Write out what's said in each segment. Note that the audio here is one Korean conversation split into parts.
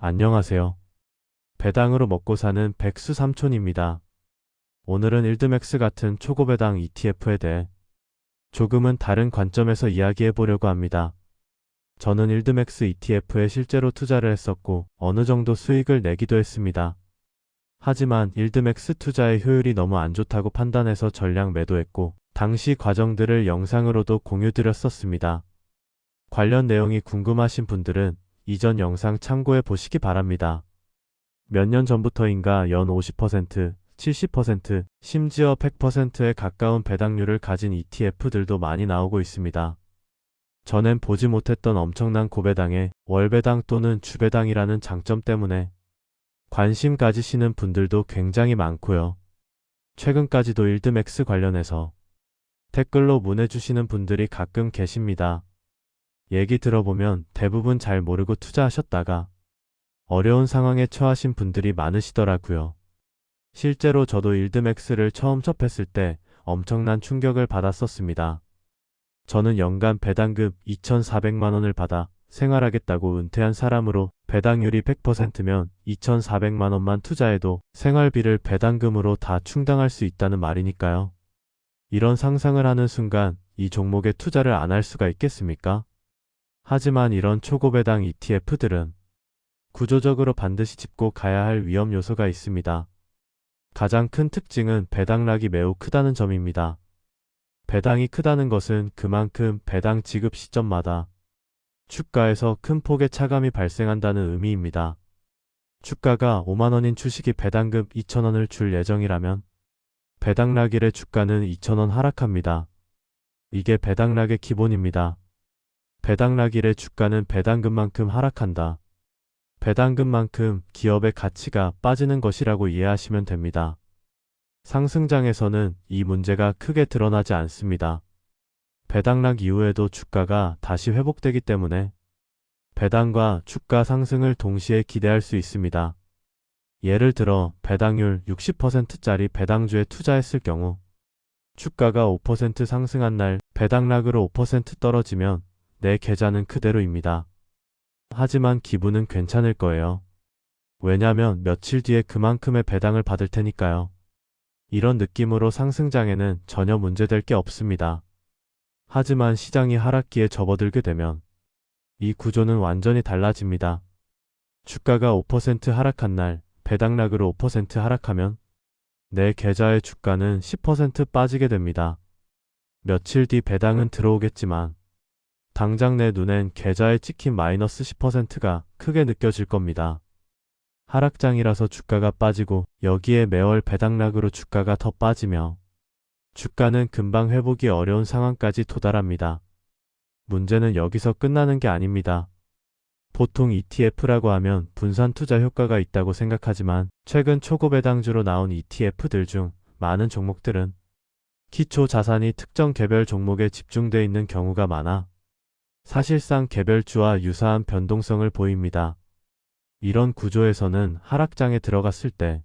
안녕하세요. 배당으로 먹고 사는 백수 삼촌입니다. 오늘은 일드맥스 같은 초고배당 ETF에 대해 조금은 다른 관점에서 이야기해 보려고 합니다. 저는 일드맥스 ETF에 실제로 투자를 했었고 어느 정도 수익을 내기도 했습니다. 하지만 일드맥스 투자의 효율이 너무 안 좋다고 판단해서 전량 매도했고 당시 과정들을 영상으로도 공유드렸었습니다. 관련 내용이 궁금하신 분들은 이전 영상 참고해 보시기 바랍니다. 몇 년 전부터인가 연 50%, 70%, 심지어 100%에 가까운 배당률을 가진 ETF들도 많이 나오고 있습니다. 전엔 보지 못했던 엄청난 고배당에 월배당 또는 주배당이라는 장점 때문에 관심 가지시는 분들도 굉장히 많고요. 최근까지도 일드맥스 관련해서 댓글로 문의주시는 분들이 가끔 계십니다. 얘기 들어보면 대부분 잘 모르고 투자하셨다가 어려운 상황에 처하신 분들이 많으시더라고요. 실제로 저도 일드맥스를 처음 접했을 때 엄청난 충격을 받았었습니다. 저는 연간 배당금 2,400만 원을 받아 생활하겠다고 은퇴한 사람으로 배당률이 100%면 2,400만 원만 투자해도 생활비를 배당금으로 다 충당할 수 있다는 말이니까요. 이런 상상을 하는 순간 이 종목에 투자를 안 할 수가 있겠습니까? 하지만 이런 초고배당 ETF들은 구조적으로 반드시 짚고 가야 할 위험 요소가 있습니다. 가장 큰 특징은 배당락이 매우 크다는 점입니다. 배당이 크다는 것은 그만큼 배당 지급 시점마다 주가에서 큰 폭의 차감이 발생한다는 의미입니다. 주가가 5만 원인 주식이 배당금 2,000원을 줄 예정이라면 배당락일의 주가는 2,000원 하락합니다. 이게 배당락의 기본입니다. 배당락일의 주가는 배당금만큼 하락한다. 배당금만큼 기업의 가치가 빠지는 것이라고 이해하시면 됩니다. 상승장에서는 이 문제가 크게 드러나지 않습니다. 배당락 이후에도 주가가 다시 회복되기 때문에 배당과 주가 상승을 동시에 기대할 수 있습니다. 예를 들어 배당률 60%짜리 배당주에 투자했을 경우 주가가 5% 상승한 날 배당락으로 5% 떨어지면 내 계좌는 그대로입니다. 하지만 기분은 괜찮을 거예요. 왜냐면 며칠 뒤에 그만큼의 배당을 받을 테니까요. 이런 느낌으로 상승장에는 전혀 문제될 게 없습니다. 하지만 시장이 하락기에 접어들게 되면 이 구조는 완전히 달라집니다. 주가가 5% 하락한 날 배당락으로 5% 하락하면 내 계좌의 주가는 10% 빠지게 됩니다. 며칠 뒤 배당은 들어오겠지만 당장 내 눈엔 계좌에 찍힌 마이너스 10%가 크게 느껴질 겁니다. 하락장이라서 주가가 빠지고 여기에 매월 배당락으로 주가가 더 빠지며 주가는 금방 회복이 어려운 상황까지 도달합니다. 문제는 여기서 끝나는 게 아닙니다. 보통 ETF라고 하면 분산 투자 효과가 있다고 생각하지만 최근 초고배당주로 나온 ETF들 중 많은 종목들은 기초 자산이 특정 개별 종목에 집중되어 있는 경우가 많아 사실상 개별주와 유사한 변동성을 보입니다. 이런 구조에서는 하락장에 들어갔을 때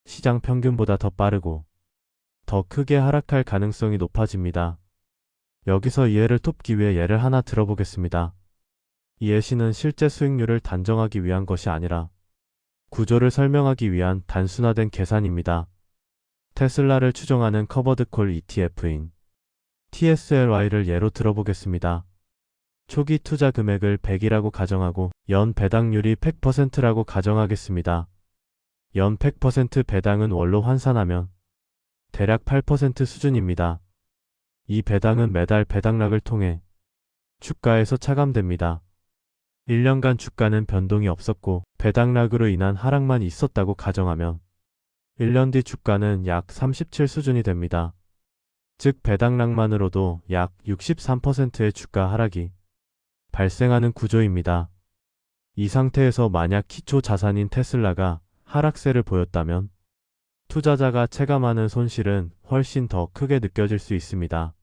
시장 평균보다 더 빠르고 더 크게 하락할 가능성이 높아집니다. 여기서 이해를 돕기 위해 예를 하나 들어보겠습니다. 이 예시는 실제 수익률을 단정하기 위한 것이 아니라 구조를 설명하기 위한 단순화된 계산입니다. 테슬라를 추종하는 커버드콜 ETF인 TSLY를 예로 들어보겠습니다. 초기 투자 금액을 100이라고 가정하고 연 배당률이 100%라고 가정하겠습니다. 연 100% 배당은 월로 환산하면 대략 8% 수준입니다. 이 배당은 매달 배당락을 통해 주가에서 차감됩니다. 1년간 주가는 변동이 없었고 배당락으로 인한 하락만 있었다고 가정하면 1년 뒤 주가는 약 37 수준이 됩니다. 즉 배당락만으로도 약 63%의 주가 하락이 발생하는 구조입니다. 이 상태에서 만약 기초 자산인 테슬라가 하락세를 보였다면 투자자가 체감하는 손실은 훨씬 더 크게 느껴질 수 있습니다.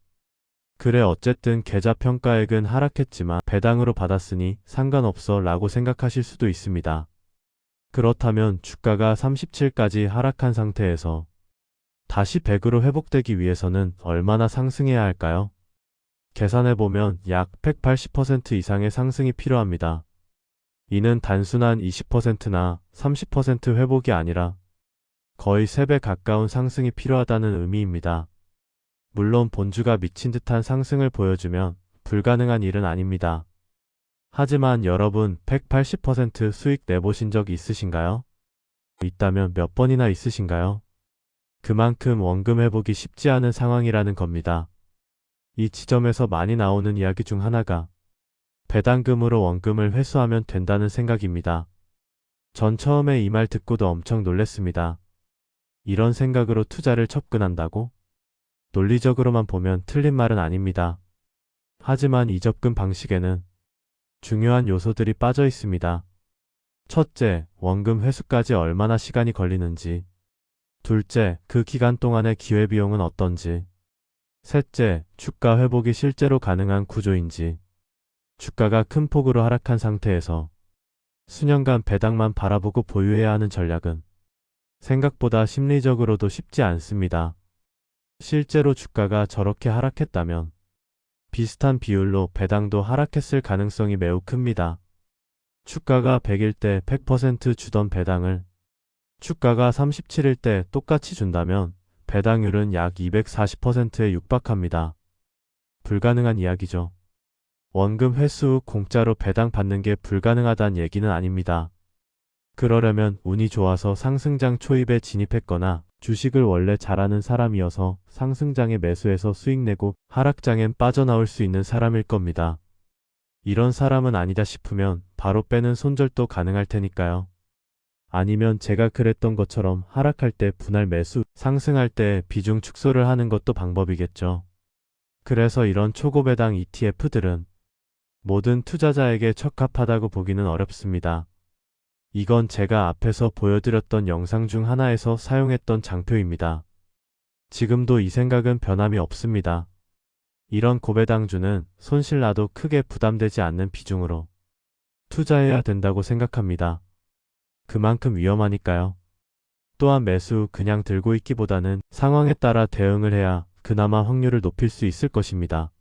그래 어쨌든 계좌 평가액은 하락했지만 배당으로 받았으니 상관없어 라고 생각하실 수도 있습니다. 그렇다면 주가가 37까지 하락한 상태에서 다시 100으로 회복되기 위해서는 얼마나 상승해야 할까요? 계산해보면 약 180% 이상의 상승이 필요합니다. 이는 단순한 20%나 30% 회복이 아니라 거의 3배 가까운 상승이 필요하다는 의미입니다. 물론 본주가 미친 듯한 상승을 보여주면 불가능한 일은 아닙니다. 하지만 여러분 180% 수익 내보신 적 있으신가요? 있다면 몇 번이나 있으신가요? 그만큼 원금 회복이 쉽지 않은 상황이라는 겁니다. 이 지점에서 많이 나오는 이야기 중 하나가 배당금으로 원금을 회수하면 된다는 생각입니다. 전 처음에 이 말 듣고도 엄청 놀랬습니다. 이런 생각으로 투자를 접근한다고? 논리적으로만 보면 틀린 말은 아닙니다. 하지만 이 접근 방식에는 중요한 요소들이 빠져 있습니다. 첫째, 원금 회수까지 얼마나 시간이 걸리는지. 둘째, 그 기간 동안의 기회비용은 어떤지. 셋째, 주가 회복이 실제로 가능한 구조인지. 주가가 큰 폭으로 하락한 상태에서 수년간 배당만 바라보고 보유해야 하는 전략은 생각보다 심리적으로도 쉽지 않습니다. 실제로 주가가 저렇게 하락했다면 비슷한 비율로 배당도 하락했을 가능성이 매우 큽니다. 주가가 100일 때 100% 주던 배당을 주가가 37일 때 똑같이 준다면 배당률은 약 240%에 육박합니다. 불가능한 이야기죠. 원금 회수 후 공짜로 배당 받는 게 불가능하다는 얘기는 아닙니다. 그러려면 운이 좋아서 상승장 초입에 진입했거나 주식을 원래 잘하는 사람이어서 상승장에 매수해서 수익 내고 하락장엔 빠져나올 수 있는 사람일 겁니다. 이런 사람은 아니다 싶으면 바로 빼는 손절도 가능할 테니까요. 아니면 제가 그랬던 것처럼 하락할 때 분할 매수, 상승할 때 비중 축소를 하는 것도 방법이겠죠. 그래서 이런 초고배당 ETF들은 모든 투자자에게 적합하다고 보기는 어렵습니다. 이건 제가 앞에서 보여드렸던 영상 중 하나에서 사용했던 장표입니다. 지금도 이 생각은 변함이 없습니다. 이런 고배당주는 손실 나도 크게 부담되지 않는 비중으로 투자해야 된다고 생각합니다. 그만큼 위험하니까요. 또한 매수 후 그냥 들고 있기보다는 상황에 따라 대응을 해야 그나마 확률을 높일 수 있을 것입니다.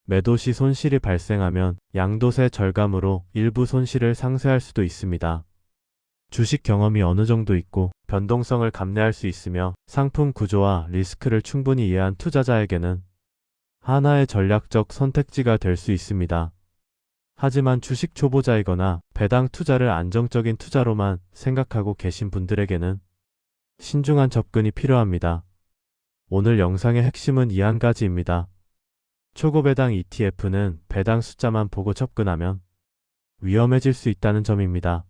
매도 시 손실이 발생하면 양도세 절감으로 일부 손실을 상쇄할 수도 있습니다. 주식 경험이 어느 정도 있고 변동성을 감내할 수 있으며 상품 구조와 리스크를 충분히 이해한 투자자에게는 하나의 전략적 선택지가 될 수 있습니다. 하지만 주식 초보자이거나 배당 투자를 안정적인 투자로만 생각하고 계신 분들에게는 신중한 접근이 필요합니다. 오늘 영상의 핵심은 이 한 가지입니다. 초고배당 ETF는 배당 숫자만 보고 접근하면 위험해질 수 있다는 점입니다.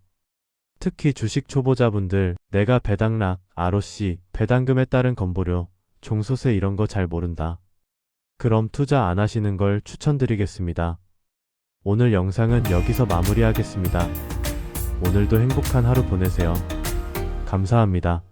특히 주식 초보자분들, 내가 배당락, ROC, 배당금에 따른 건보료, 종소세 이런 거 잘 모른다. 그럼 투자 안 하시는 걸 추천드리겠습니다. 오늘 영상은 여기서 마무리하겠습니다. 오늘도 행복한 하루 보내세요. 감사합니다.